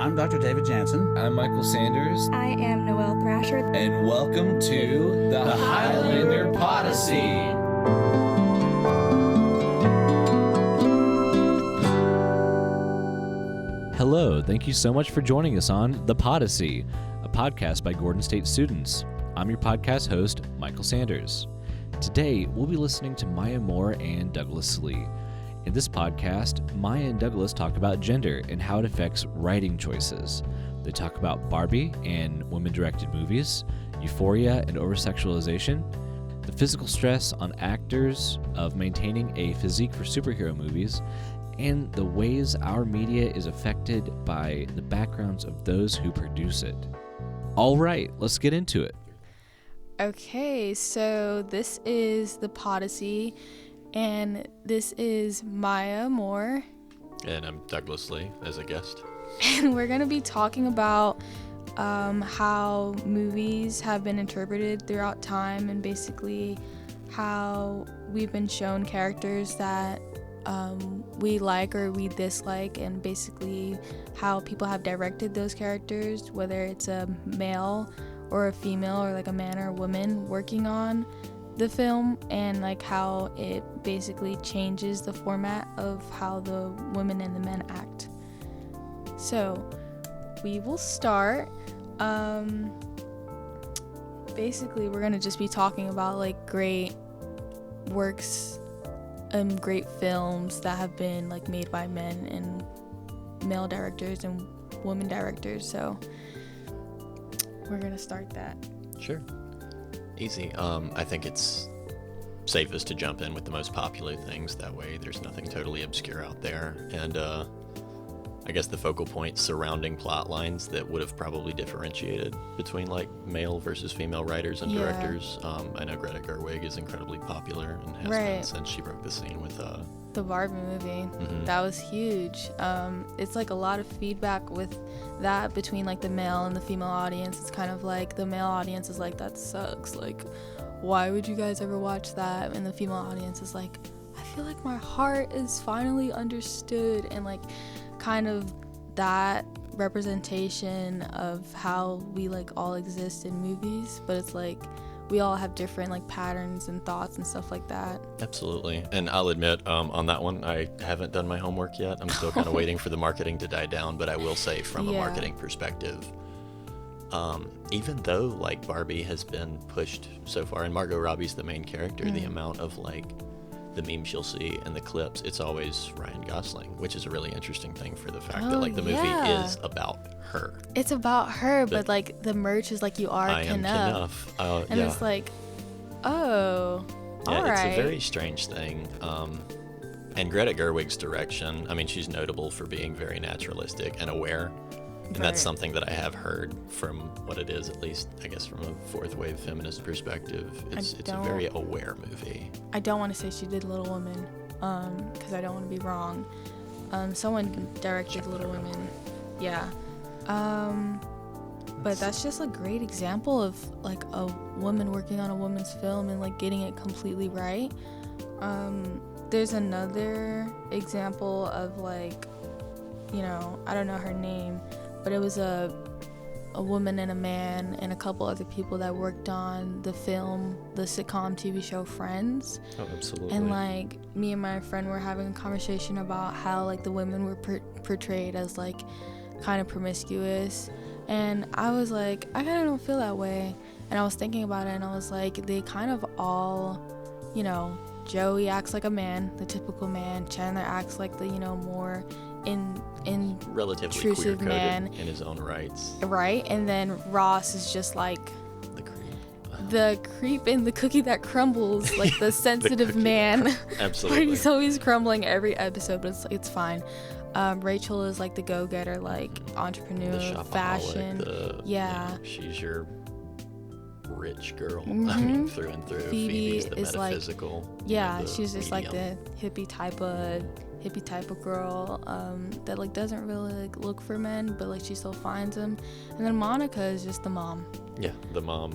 I'm Dr. David Jansen. I'm Michael Sanders. I am Noelle Thrasher. And welcome to the Highlander Podyssey. Hello, thank you so much for joining us on The Podyssey, a podcast by Gordon State students. I'm your podcast host, Michael Sanders. Today, we'll be listening to Maya Moore and Douglas Lee. In this podcast, Maya and Douglas talk about gender and how it affects writing choices. They talk about Barbie and women-directed movies, euphoria and oversexualization, the physical stress on actors of maintaining a physique for superhero movies, and the ways our media is affected by the backgrounds of those who produce it. All right, let's get into it. Okay, so this is The Podyssey, and this is Maya Moore. And I'm Douglas Lee as a guest. And we're going to be talking about how movies have been interpreted throughout time, and basically how we've been shown characters that we like or we dislike, and basically how people have directed those characters, whether it's a male or a female or like a man or a woman working on the film, and like how it basically changes the format of how the women and the men act. So we will start. Basically we're gonna just be talking about like great works and great films that have been like made by men and male directors and women directors. So we're gonna start that. Sure. Easy. I think it's safest to jump in with the most popular things. That way there's nothing totally obscure out there. And I guess the focal points surrounding plot lines that would have probably differentiated between like male versus female writers and directors. I know Greta Gerwig is incredibly popular and has been since she broke the scene with the Barbie movie. That was huge. It's like a lot of feedback with that between like the male and the female audience. It's kind of like the male audience is like, that sucks, like why would you guys ever watch that? And the female audience is like, I feel like my heart is finally understood. And like kind of that representation of how we like all exist in movies, but it's like we all have different like patterns and thoughts and stuff like that. Absolutely. And I'll admit, on that one, I haven't done my homework yet. I'm still kind of waiting for the marketing to die down, but I will say from a marketing perspective, even though like Barbie has been pushed so far and Margot Robbie's the main character, the amount of like the memes you'll see and the clips, it's always Ryan Gosling, which is a really interesting thing for the fact that like the movie is about her. It's about her, but like the merch is like, you are I Knuff. And it's like, all right. It's a very strange thing. And Greta Gerwig's direction, I mean, she's notable for being very naturalistic and aware. And that's something that I have heard from what it is, at least, I guess, from a fourth wave feminist perspective. It's a very aware movie. I don't want to say she did Little Women, because I don't want to be wrong. Someone directed Little Women. Yeah. But that's just a great example of like a woman working on a woman's film and like getting it completely right. There's another example of like, you know, I don't know her name, but it was a woman and a man and a couple other people that worked on the film, the sitcom TV show Friends. Oh, absolutely. And like me and my friend were having a conversation about how like the women were portrayed as like kind of promiscuous, and I was like, I kind of don't feel that way. And I was thinking about it, and I was like, they kind of all, you know, Joey acts like a man, the typical man. Chandler acts like the, you know, more relatively intrusive man in his own rights. Right? And then Ross is just like the creep in the cookie that crumbles, like the sensitive man. Absolutely. He's always crumbling every episode, but it's fine. Rachel is like the go-getter, like entrepreneur, the fashion. She's your rich girl. I mean, through and through. Phoebe's the metaphysical. Like, she's just like the hippie type of girl that like doesn't really like look for men, but like she still finds them. And then Monica is just the mom. Yeah, the mom.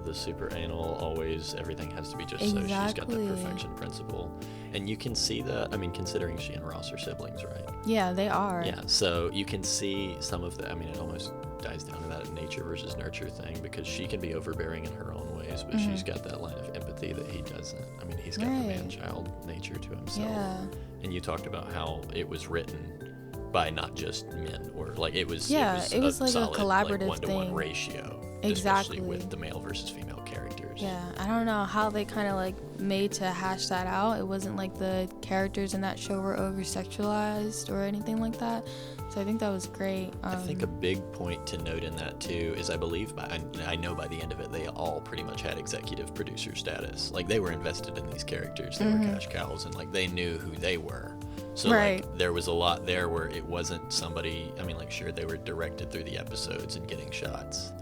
the super anal, always everything has to be just so. She's got that perfection principle. And you can see that, I mean, considering she and Ross are siblings, right? Yeah, they are. Yeah, so you can see some of the, I mean, it almost dies down to that nature versus nurture thing, because she can be overbearing in her own ways, but she's got that line of empathy that he doesn't. I mean, he's got the man-child nature to himself. Yeah. And you talked about how it was written by not just men, or like it was like a solid, collaborative like, 1-to-1 thing. ratio, Exactly. especially with the male versus female characters. Yeah, I don't know how they kind of like made to hash that out. It wasn't like the characters in that show were over-sexualized or anything like that. So I think that was great. I think a big point to note in that too is I believe I know by the end of it they all pretty much had executive producer status. Like they were invested in these characters. They were cash cows, and like they knew who they were. So like there was a lot there where it wasn't somebody, I mean, like sure they were directed through the episodes and getting shots,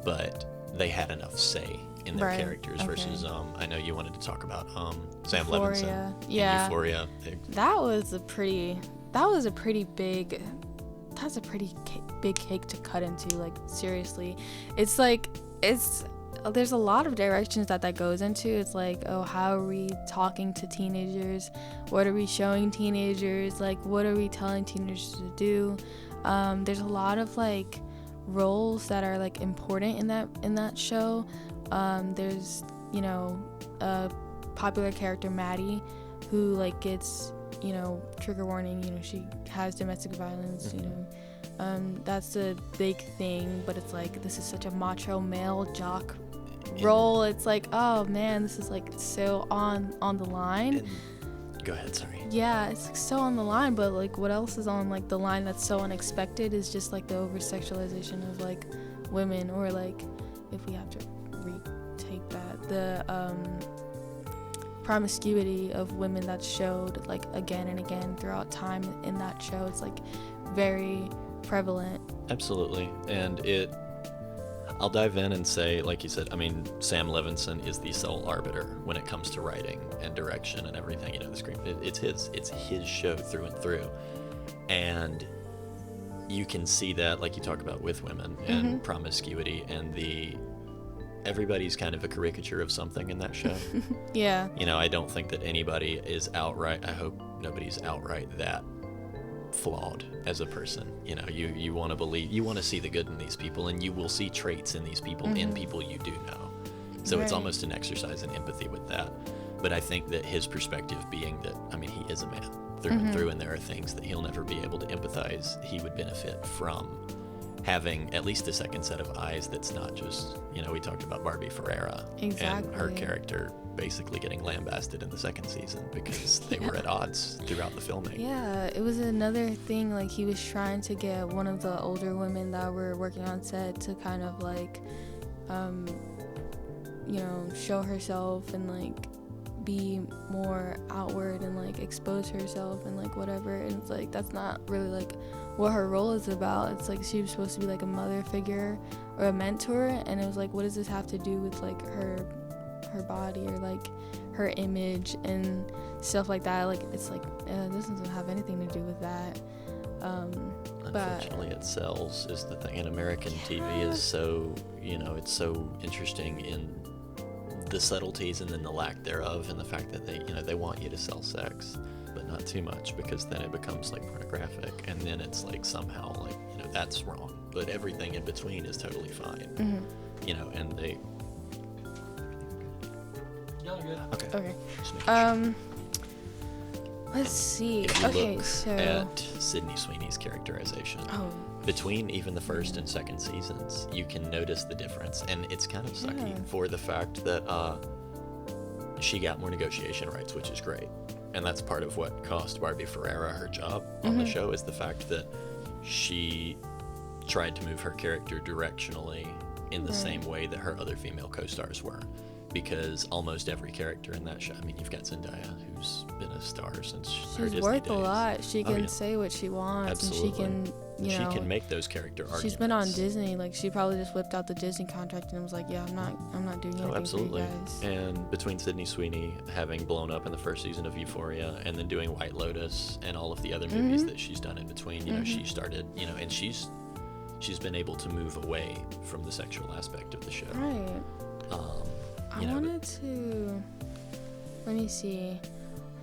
but they had enough say in their characters versus I know you wanted to talk about Sam Levinson in Euphoria. That's a pretty big cake to cut into, like seriously. There's a lot of directions that goes into. It's like, oh, how are we talking to teenagers? What are we showing teenagers? Like, what are we telling teenagers to do? There's a lot of like roles that are like important in that show. There's, you know, a popular character, Maddie, who like gets, you know, trigger warning, you know, she has domestic violence, you know. That's a big thing, but it's like this is such a macho male jock role. It's like, oh man, this is like so on the line. Go ahead, sorry. Yeah, it's like so on the line, but like what else is on like the line that's so unexpected is just like the over-sexualization of like women, or like if we have to retake that, the promiscuity of women that's showed like again and again throughout time in that show. It's like very prevalent. Absolutely. And I'll dive in and say, like you said, I mean, Sam Levinson is the sole arbiter when it comes to writing and direction and everything. You know, the screen, it's his show through and through. And you can see that, like you talk about with women and promiscuity, and everybody's kind of a caricature of something in that show. Yeah. You know, I don't think that anybody is outright, I hope nobody's outright that flawed as a person. You know, you want to believe, you want to see the good in these people, and you will see traits in these people in people you do know. So it's almost an exercise in empathy with that. But I think that his perspective being that, I mean, he is a man through and through, and there are things that he'll never be able to empathize. He would benefit from having at least a second set of eyes that's not just, you know, we talked about Barbie Ferreira and her character basically getting lambasted in the second season because they were at odds throughout the filming. Yeah, it was another thing, like he was trying to get one of the older women that were working on set to kind of like you know, show herself and like be more outward and like expose herself and like whatever, and it's like that's not really like what her role is about. It's like she was supposed to be like a mother figure or a mentor, and it was like, what does this have to do with like her body or like her image and stuff like that? Like it's like this doesn't have anything to do with that. Unfortunately, it sells is the thing, and American TV is so, you know, it's so interesting in the subtleties and then the lack thereof, and the fact that they want you to sell sex, but not too much, because then it becomes like pornographic, and then it's like somehow like, you know, that's wrong, but everything in between is totally fine. You know, and they okay. Let's see. If you look so at Sydney Sweeney's characterization, between even the first and second seasons, you can notice the difference, and it's kind of sucky for the fact that she got more negotiation rights, which is great, and that's part of what cost Barbie Ferreira her job on the show, is the fact that she tried to move her character directionally in the same way that her other female co-stars were. Because almost every character in that show, I mean, you've got Zendaya, who's been a star since her Disney worth days. a lot. She can say what she wants. Absolutely. And she can, she can make those character arguments. She's been on Disney. Like, she probably just whipped out the Disney contract and was like, yeah, I'm not doing anything absolutely. for you guys. And between Sydney Sweeney having blown up in the first season of Euphoria, and then doing White Lotus and all of the other movies that she's done in between, you know, she started, you know, and she's been able to move away from the sexual aspect of the show. Right. I wanted to, let me see.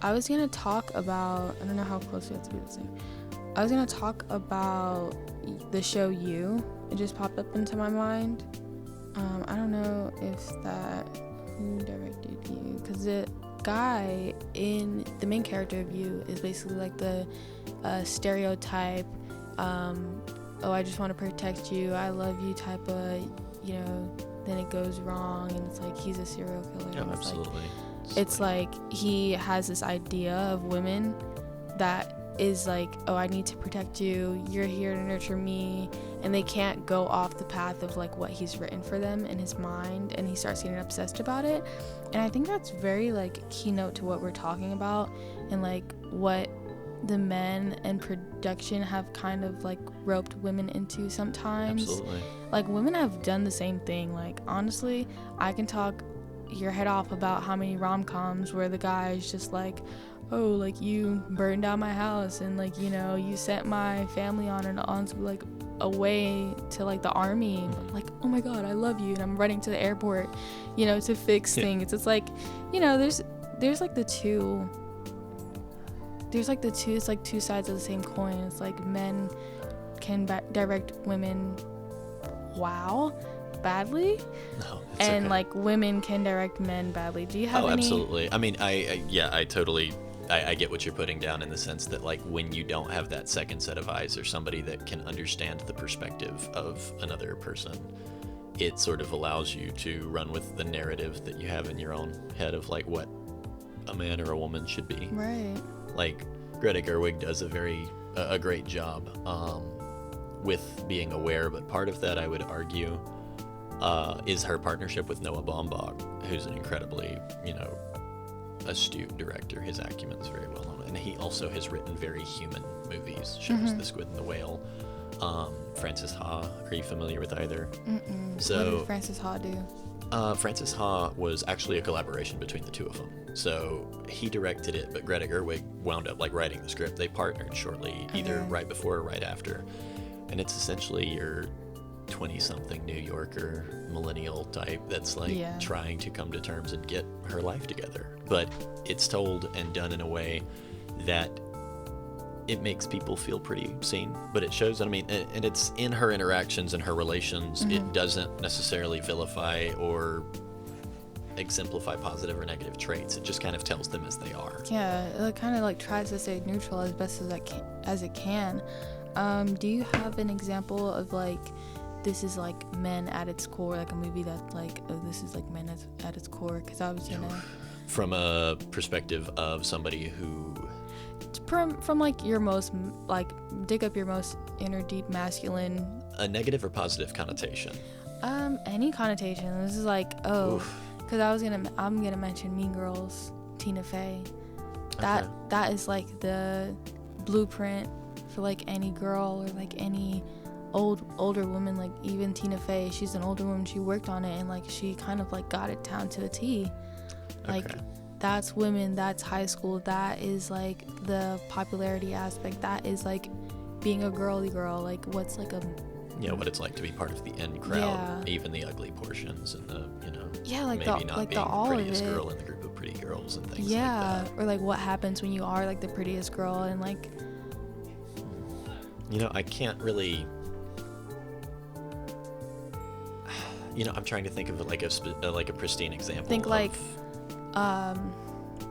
I was going to talk about, I don't know how close we have to be this thing. I was going to talk about the show You. It just popped up into my mind. I don't know who directed You, because the guy in the main character of You is basically like the stereotype, oh, I just want to protect you, I love you type of, then it goes wrong, and it's like he's a serial killer. Oh, absolutely. It's like he has this idea of women that is like, oh, I need to protect you, you're here to nurture me, and they can't go off the path of like what he's written for them in his mind, and he starts getting obsessed about it. And I think that's very like keynote to what we're talking about, and like what the men and production have kind of like roped women into sometimes. Absolutely. Like women have done the same thing. Like honestly, I can talk your head off about how many rom-coms where the guy is just like, oh, like you burned down my house, and like, you sent my family on to like away to like the army, like, oh my god, I love you, and I'm running to the airport, to fix things. It's like, there's like the two, it's like two sides of the same coin. It's like men can direct women badly, and okay. like women can direct men badly. Do you have any? Absolutely. I mean, I totally, I get what you're putting down, in the sense that like when you don't have that second set of eyes, or somebody that can understand the perspective of another person, it sort of allows you to run with the narrative that you have in your own head of like what a man or a woman should be. Right. Like Greta Gerwig does a great job with being aware, but part of that, I would argue, is her partnership with Noah Baumbach, who's an incredibly, astute director. His acumen's very well known, and he also has written very human movies, shows The Squid and the Whale. Frances Ha, are you familiar with either? So, what did Frances Ha do? Frances Ha was actually a collaboration between the two of them. So he directed it, but Greta Gerwig wound up like writing the script. They partnered shortly, either right before or right after. And it's essentially your 20-something New Yorker millennial type that's like trying to come to terms and get her life together. But it's told and done in a way that it makes people feel pretty seen, but it shows, and it's in her interactions and her relations. It doesn't necessarily vilify or exemplify positive or negative traits. It just kind of tells them as they are. Yeah, it kind of like tries to stay neutral as best as it can. Do you have an example of like, this is like men at its core, like a movie that's like, oh, this is like men at its core? Because I was from a perspective of somebody who from like your most, like, dig up your most inner deep masculine. A negative or positive connotation? Any connotation. This is like, because I'm gonna mention Mean Girls, Tina Fey. That is like the blueprint for like any girl, or like any older woman. Like even Tina Fey, she's an older woman, she worked on it, and like she kind of like got it down to a T. Like that's women, that's high school, that is like the popularity aspect, that is like being a girly girl, like what's like a what it's like to be part of the in crowd, even the ugly portions, and the like maybe the not like being the all the prettiest of it. girl in the group of pretty girls and things like that. Or like what happens when you are like the prettiest girl, and like I can't really I'm trying to think of like a pristine example.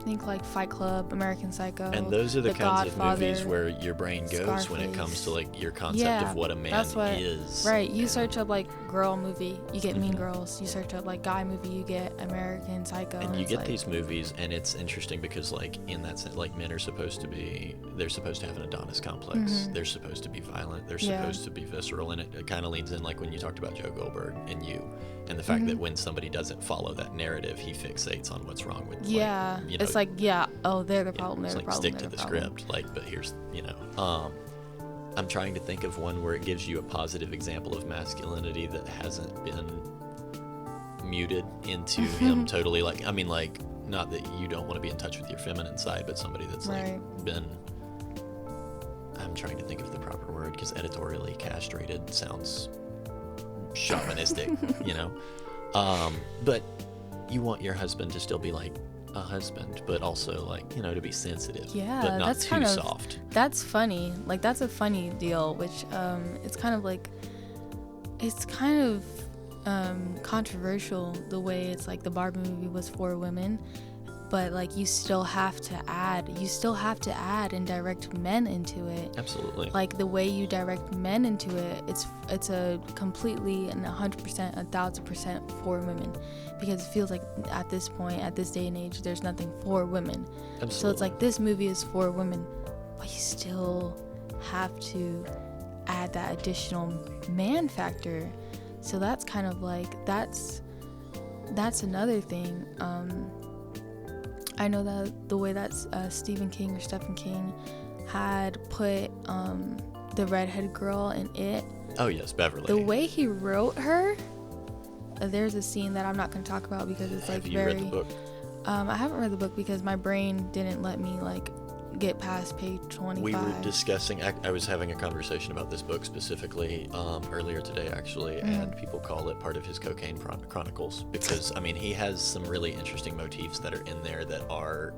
Think like Fight Club, American Psycho, and those are the kinds Godfather, of movies where your brain goes Scarface. When it comes to like your concept of what a man is. Right, you search up like girl movie, you get Mean Girls. You search up like guy movie, you get American Psycho. And you get these movies, and it's interesting because like in that sense, like men are supposed to have an Adonis complex. They're supposed to be violent. They're supposed to be visceral, and it kind of leans in like when you talked about Joe Goldberg and You. And the fact that when somebody doesn't follow that narrative, he fixates on what's wrong with it's like they're the problem. It's like stick to the script. Like, but here's I'm trying to think of one where it gives you a positive example of masculinity that hasn't been muted into him totally. Like, not that you don't want to be in touch with your feminine side, but somebody that's like been. I'm trying to think of the proper word, because editorially castrated sounds chauvinistic, But you want your husband to still be like a husband, but also like, to be sensitive, Yeah, but not that's too kind of soft. That's funny. Like that's a funny deal, which it's kind of like controversial the way it's like the Barbie movie was for women, but like you still have to add and direct men into it. Absolutely. Like the way you direct men into it, it's a completely and 100%, 1,000% for women, because it feels like at this point, at this day and age, there's nothing for women. Absolutely. So it's like this movie is for women, but you still have to add that additional man factor. So that's kind of like that's another thing. I know that the way that Stephen King had put the redhead girl in It. Oh yes, Beverly. The way he wrote her, there's a scene that I'm not going to talk about because it's like Have you read the book? I haven't read the book because my brain didn't let me like get past page 25. We were discussing, I was having a conversation about this book specifically earlier today actually, and people call it part of his cocaine chronicles because he has some really interesting motifs that are in there that are,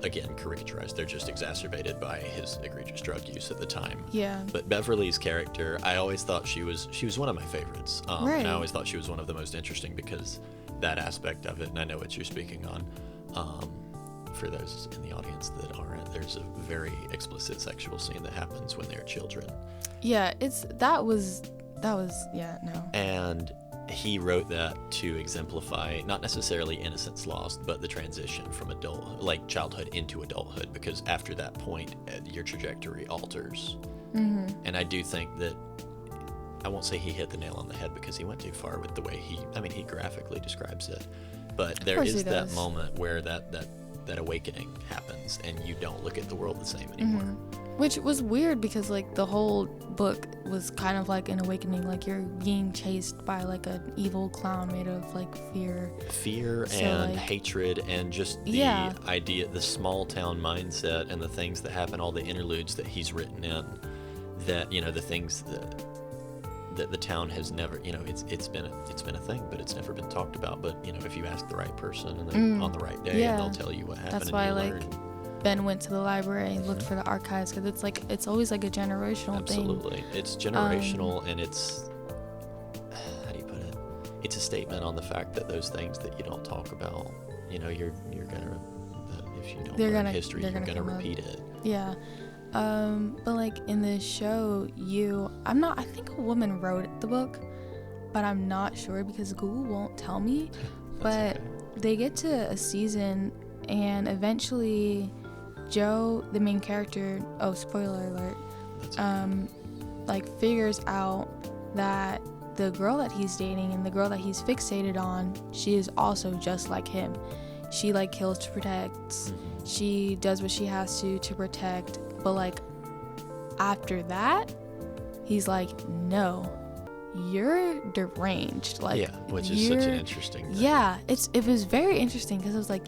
again, caricaturized. They're just exacerbated by his egregious drug use at the time. Yeah. But Beverly's character, I always thought she was one of my favorites. Right. And I always thought she was one of the most interesting because that aspect of it, and I know what you're speaking on. For those in the audience that aren't, there's a very explicit sexual scene that happens when they're children. Yeah, that was no. And he wrote that to exemplify not necessarily innocence lost, but the transition from childhood into adulthood, because after that point, your trajectory alters. Mm-hmm. And I do think that, I won't say he hit the nail on the head because he went too far with the way he graphically describes it, but there is that moment where that awakening happens and you don't look at the world the same anymore. Which was weird because like the whole book was kind of like an awakening, like you're being chased by like an evil clown made of like fear and hatred, and just the idea, the small town mindset and the things that happen, all the interludes that he's written in, that the things that the town has never, it's been a thing, but it's never been talked about. But if you ask the right person and they on the right day, and they'll tell you what happened. That's why Ben went to the library and looked for the archives, because it's always like a generational thing. Absolutely, it's generational, and it's, how do you put it? It's a statement on the fact that those things that you don't talk about, you're gonna, if you don't learn history, you're gonna repeat it. Yeah. But like in the show, I think a woman wrote the book, but I'm not sure because Google won't tell me. But okay. They get to a season and eventually Joe, the main character, spoiler alert, figures out that the girl that he's dating and the girl that he's fixated on, she is also just like him. She kills to protect. She does what she has to protect. But after that, he's like, no, you're deranged. Which is such an interesting thing. Yeah, it was very interesting because it was like,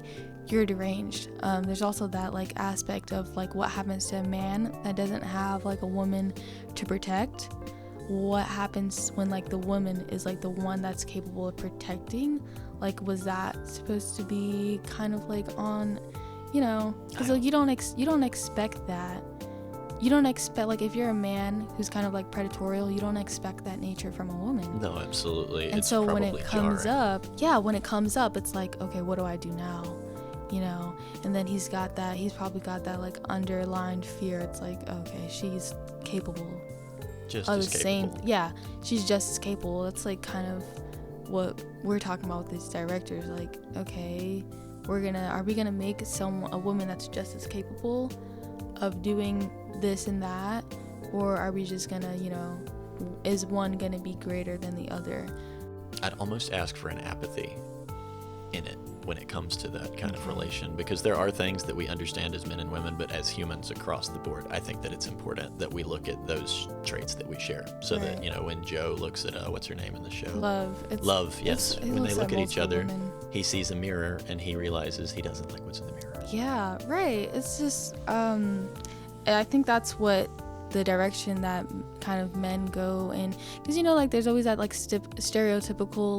you're deranged. There's also that aspect of what happens to a man that doesn't have a woman to protect. What happens when the woman is the one that's capable of protecting? Was that supposed to be kind of on, because you don't expect that. You don't expect, if you're a man who's kind of predatorial, you don't expect that nature from a woman. No, absolutely. And so when it comes up, it's okay, what do I do now? And then he's probably got that underlined fear. It's okay, she's capable. Just as capable. She's just as capable. That's kind of what we're talking about with these directors. Okay, are we gonna make a woman that's just as capable of doing this and that, or are we just gonna, is one gonna be greater than the other? I'd almost ask for an apathy in it when it comes to that kind of relation, because there are things that we understand as men and women, but as humans across the board, I think that it's important that we look at those traits that we share, so that when Joe looks at what's her name in the show, Love, yes, when they look at each other, he sees a mirror and he realizes he doesn't like what's in the mirror. Yeah, right. It's just I think that's what the direction that kind of men go in, because there's always that stereotypical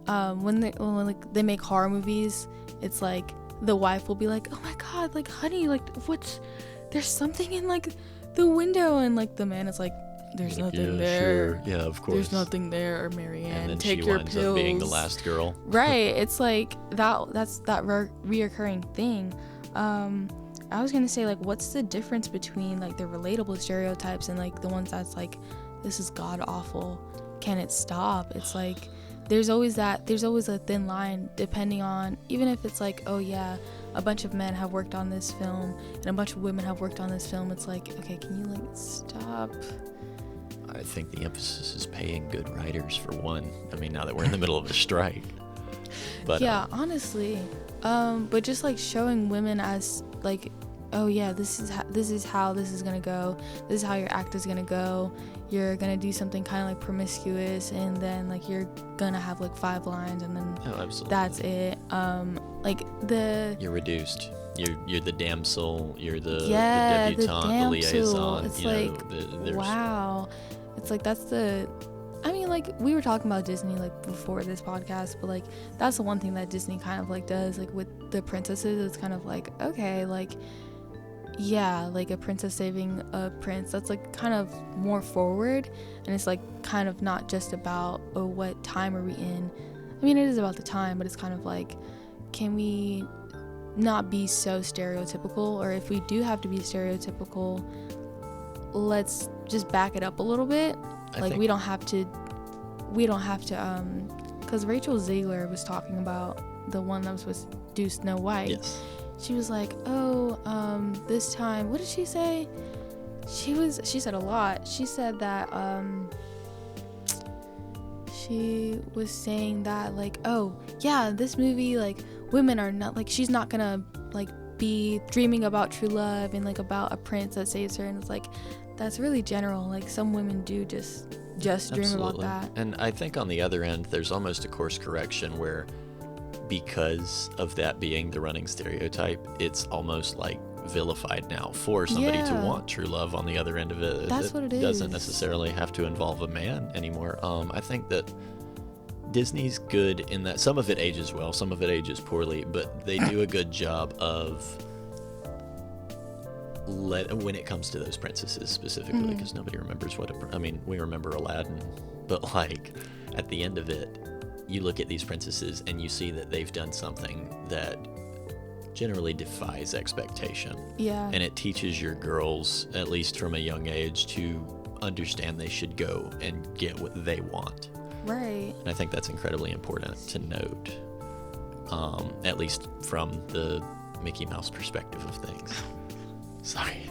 when like they make horror movies, it's like the wife will be like, oh my god, like honey, like there's something in like the window, and like the man is like, there's nothing there. Sure. Yeah, of course. There's nothing there, or Marianne, and then take she your winds pills. up being the last girl. Right. It's like that's that reoccurring thing. I was gonna say, like, what's the difference between like the relatable stereotypes and like the ones that's like, this is god awful, can it stop? It's like there's always a thin line, depending on, even if it's like, oh yeah, a bunch of men have worked on this film and a bunch of women have worked on this film, it's like, okay, can you like stop? I think the emphasis is paying good writers, for one. I mean, now that we're in the middle of a strike. But yeah, honestly. But just like showing women as like, oh yeah, this is how this is gonna go. This is how your act is gonna go. You're gonna do something kind of like promiscuous, and then like you're gonna have like 5 lines, and then that's it. You're reduced. You're the damsel. You're the the debutante, the liaison. It's wow. It's like that's the. I mean, like, we were talking about Disney, like, before this podcast, but, like, that's the one thing that Disney kind of, like, does, like, with the princesses. It's kind of like, okay, like, yeah, like, a princess saving a prince, that's, like, kind of more forward, and it's, like, kind of not just about, oh, what time are we in? I mean, it is about the time, but it's kind of like, can we not be so stereotypical? Or if we do have to be stereotypical, let's just back it up a little bit. We don't have to because Rachel Zegler was talking about the one that was supposed to do Snow White. Yes. She was like, this time, what did she say? She said a lot. She said that she was saying that, like, oh yeah, this movie, like, women are not, like, she's not gonna like be dreaming about true love and like about a prince that saves her, and it's like, that's really general. Like, some women do just dream about that. And I think on the other end, there's almost a course correction where, because of that being the running stereotype, it's almost like vilified now for somebody to want true love on the other end of it. That's what it is. It doesn't necessarily have to involve a man anymore. I think that Disney's good in that some of it ages well, some of it ages poorly, but they do a good job of when it comes to those princesses specifically, because nobody remembers we remember Aladdin, but like at the end of it, you look at these princesses and you see that they've done something that generally defies expectation. Yeah. And it teaches your girls, at least from a young age, to understand they should go and get what they want. Right. And I think that's incredibly important to note, at least from the Mickey Mouse perspective of things. Sorry.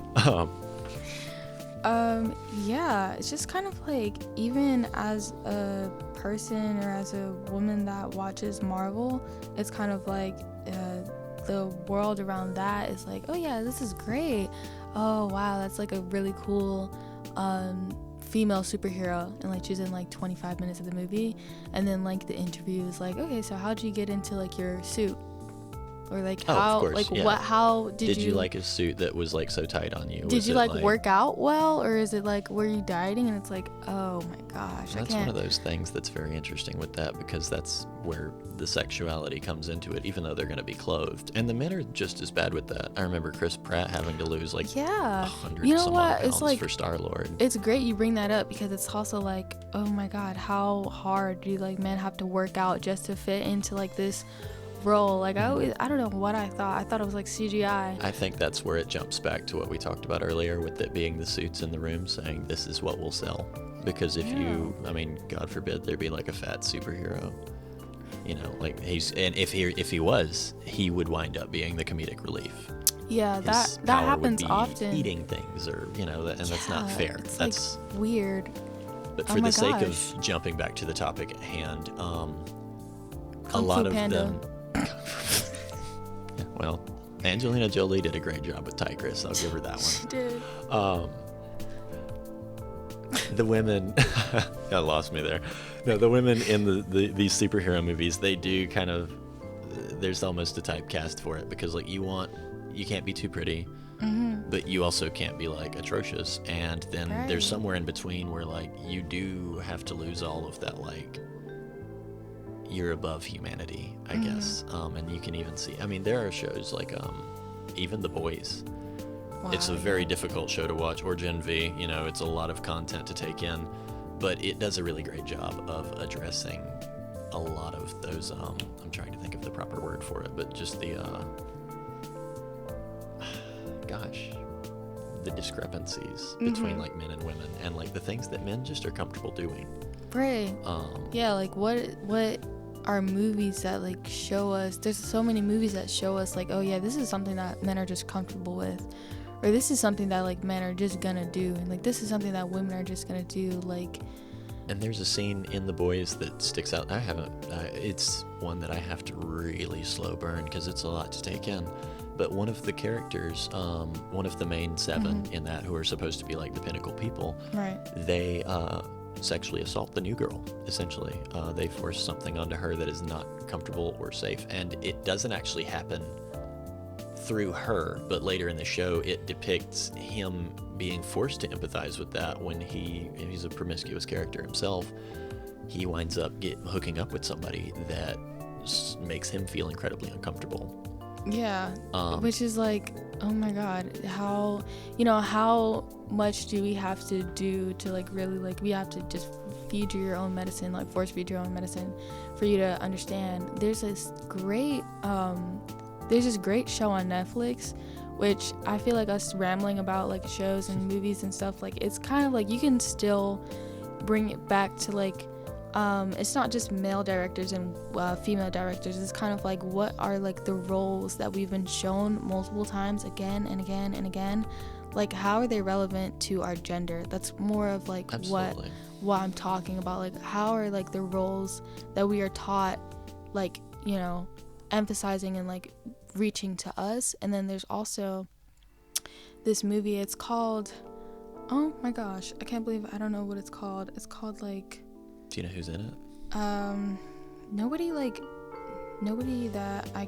Yeah, it's just kind of like, even as a person or as a woman that watches Marvel, it's kind of like the world around that is like, oh yeah, this is great. Oh wow, that's like a really cool female superhero, and like she's in like 25 minutes of the movie, and then like the interview is like, okay, so how'd you get into like your suit? Or like how, of course, like yeah. what, how did you like a suit that was like so tight on you? Did you like work out well, or is it like, were you dieting? And it's like, oh my gosh, that's one of those things that's very interesting with that, because that's where the sexuality comes into it, even though they're going to be clothed. And the men are just as bad with that. I remember Chris Pratt having to lose like 100 some odd pounds like, for Star-Lord. It's great you bring that up, because it's also like, oh my god, how hard do like men have to work out just to fit into like this role? Like, I don't know what I thought it was like CGI. I think that's where it jumps back to what we talked about earlier, with it being the suits in the room saying this is what will sell. Because if God forbid there be like a fat superhero, like if he was, he would wind up being the comedic relief. Yeah, that happens often. Eating things, or and that's not fair. That's like weird. But for the sake of jumping back to the topic at hand, a lot of them. Well, Angelina Jolie did a great job with Tigress. I'll give her that one. She did. The women, I lost me there. No, the women in these superhero movies, they do kind of. There's almost a typecast for it, because like you can't be too pretty, but you also can't be like atrocious, and then there's somewhere in between where like you do have to lose all of that, like you're above humanity, I guess. And you can even see, I mean, there are shows like even The Boys. Wow, It's a very difficult show to watch, or Gen V, you know, it's a lot of content to take in, but it does a really great job of addressing a lot of those, I'm trying to think of the proper word for it, but just the, the discrepancies between like men and women, and like the things that men just are comfortable doing. Right. Yeah, like what are movies that like show us, there's so many movies that show us like, oh yeah, this is something that men are just comfortable with, or this is something that like men are just gonna do, and like this is something that women are just gonna do, like. And there's a scene in The Boys that sticks out. I haven't, it's one that I have to really slow burn because it's a lot to take in. But one of the characters, one of the main 7 in that, who are supposed to be like the pinnacle people, Right. They sexually assault the new girl, essentially. They force something onto her that is not comfortable or safe. And it doesn't actually happen through her, but later in the show, it depicts him being forced to empathize with that when he's a promiscuous character himself. He winds up hooking up with somebody that makes him feel incredibly uncomfortable. Yeah, which is like, oh my god, how much do we have to do to like really, like, we have to just feed you your own medicine, like force feed your own medicine for you to understand. There's this great show on Netflix, which I feel like us rambling about like shows and movies and stuff, like it's kind of like you can still bring it back to like, it's not just male directors and female directors. It's kind of like, what are like the roles that we've been shown multiple times again and again and again, like how are they relevant to our gender? That's more of like what I'm talking about. Like how are like the roles that we are taught, like, you know, emphasizing and like reaching to us. And then there's also this movie, it's called, oh my gosh, I can't believe I don't know what it's called. It's called like, do you know who's in it? Nobody that I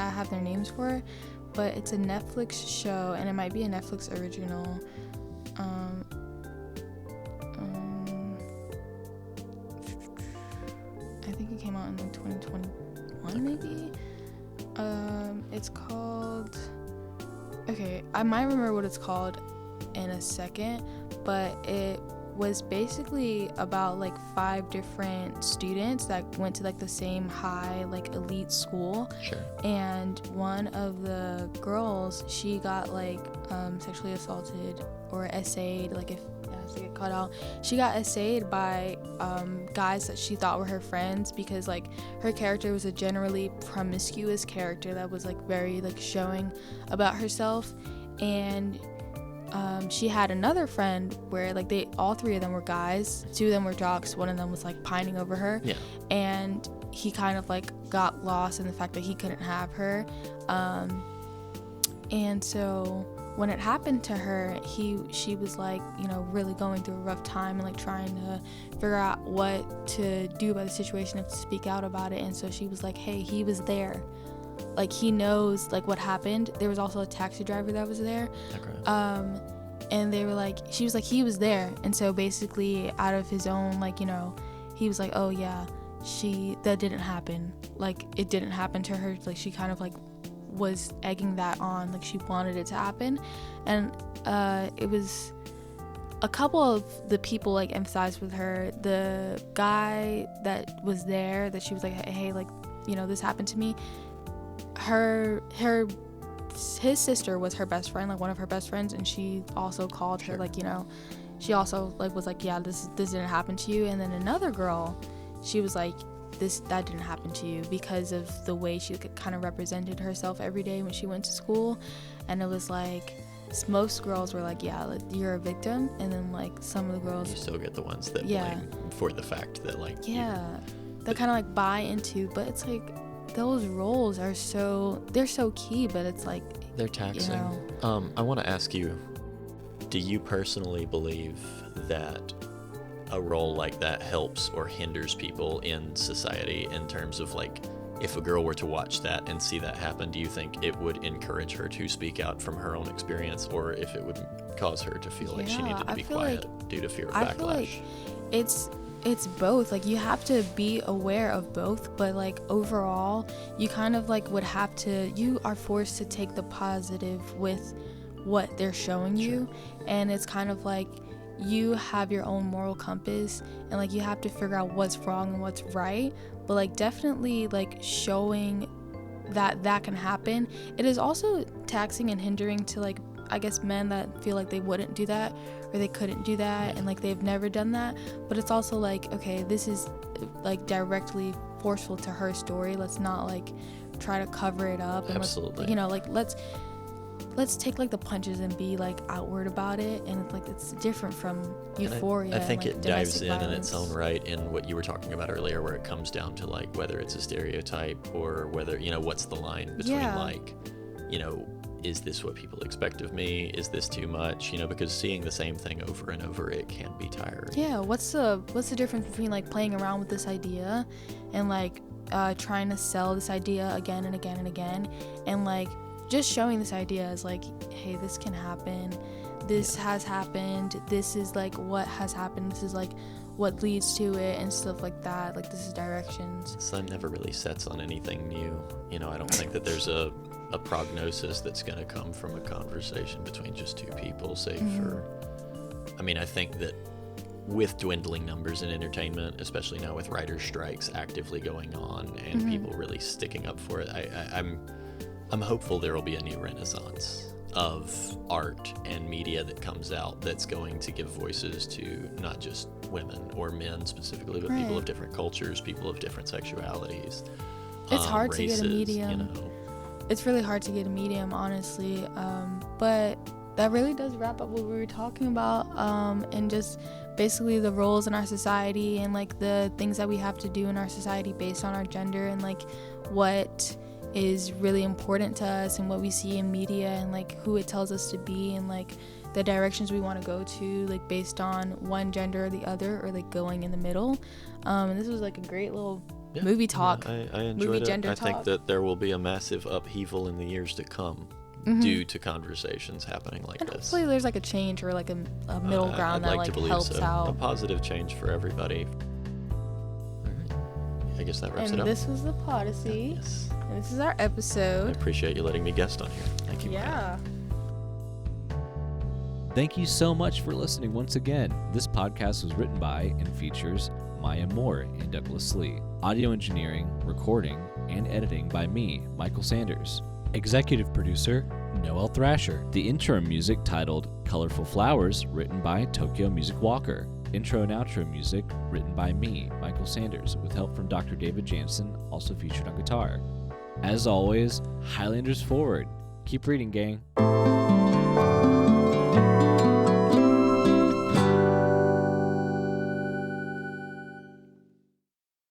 have their names for, but it's a Netflix show, and it might be a Netflix original. I think it came out in like 2021 maybe. It's called, okay, I might remember what it's called in a second, but it was basically about like 5 different students that went to like the same high like elite school. Sure. And one of the girls, she got like sexually assaulted or essayed, like if it has to get cut out, she got essayed by guys that she thought were her friends, because like her character was a generally promiscuous character that was like very like showing about herself. And she had another friend where like all 3 of them were guys, 2 of them were jocks, one of them was like pining over her. Yeah. And he kind of like got lost in the fact that he couldn't have her, and so when it happened to her, she was like, you know, really going through a rough time and like trying to figure out what to do about the situation and to speak out about it. And so she was like, hey, he was there, like he knows like what happened. There was also a taxi driver that was there. Okay. And they were like, she was like, he was there. And so basically out of his own, like, you know, he was like, oh yeah, that didn't happen. Like it didn't happen to her. Like she kind of like was egging that on, like she wanted it to happen. And it was a couple of the people like emphasized with her. The guy that was there, that she was like, hey, like, you know, this happened to me. His sister was her best friend, like one of her best friends, and she also called her, like, you know, she also like was like, yeah, this didn't happen to you. And then another girl, she was like, that didn't happen to you, because of the way she kind of represented herself every day when she went to school. And it was like, most girls were like, yeah, like, you're a victim. And then like some of the girls, you still get the ones that blame for the fact that like they kind of like buy into. But it's like, those roles are they're so key, but it's like, they're taxing. You know. I want to ask you, do you personally believe that a role like that helps or hinders people in society, in terms of like, if a girl were to watch that and see that happen, do you think it would encourage her to speak out from her own experience, or if it would cause her to feel like she needed to be quiet due to fear of backlash? I feel like it's both. Like, you have to be aware of both, but like overall you kind of like would have to, you are forced to take the positive with what they're showing you. And it's kind of like you have your own moral compass, and like you have to figure out what's wrong and what's right. But like definitely like showing that can happen. It is also taxing and hindering to like, I guess, men that feel like they wouldn't do that or they couldn't do that and like they've never done that. But it's also like, okay, this is like directly forceful to her story. Let's not like try to cover it up. And Absolutely. you know, like let's take like the punches and be like outward about it. And it's like, it's different from Euphoria. I think and, like, it dives in violence. its own right in what you were talking about earlier, where it comes down to like whether it's a stereotype or whether, you know, what's the line between like, you know, is this what people expect of me? Is this too much? You know, because seeing the same thing over and over, it can be tiring. Yeah, what's the difference between like playing around with this idea and like trying to sell this idea again and again and again, and like just showing this idea as like, hey, this can happen, this has happened, this is like what has happened, this is like what leads to it and stuff like that. Like, this is directions. Sun never really sets on anything new. You know, I don't think that there's a prognosis that's going to come from a conversation between just two people, save for, I mean, I think that with dwindling numbers in entertainment, especially now with writers' strikes actively going on and people really sticking up for it, I'm hopeful there will be a new renaissance of art and media that comes out that's going to give voices to not just women or men specifically, but people of different cultures, people of different sexualities. It's hard races, to get a medium. You know. It's really hard to get a medium, honestly. But that really does wrap up what we were talking about, and just basically the roles in our society and like the things that we have to do in our society based on our gender, and like what is really important to us and what we see in media and like who it tells us to be, and like the directions we want to go to, like based on one gender or the other, or like going in the middle. And this was like a great little movie talk. I enjoyed movie it. gender I think talk. that there will be a massive upheaval in the years to come due to conversations happening like And this. hopefully there's like a change or like a middle ground I'd that like to like believe helps so. out. A positive change for everybody. All right. I guess that wraps it And up. this was the Podyssey. Yes. And this is our I episode. appreciate you letting me guest on here. Thank you. Yeah. Thank you so much for listening once again. This podcast was written by and features Maya Moore and Douglas Lee. Audio engineering, recording, and editing by me, Michael Sanders. Executive producer, Noel Thrasher. The intro music titled Colorful Flowers, written by Tokyo Music Walker. Intro and outro music written by me, Michael Sanders, with help from Dr. David Jansen, also featured on guitar. As always, Highlanders forward. Keep reading, gang.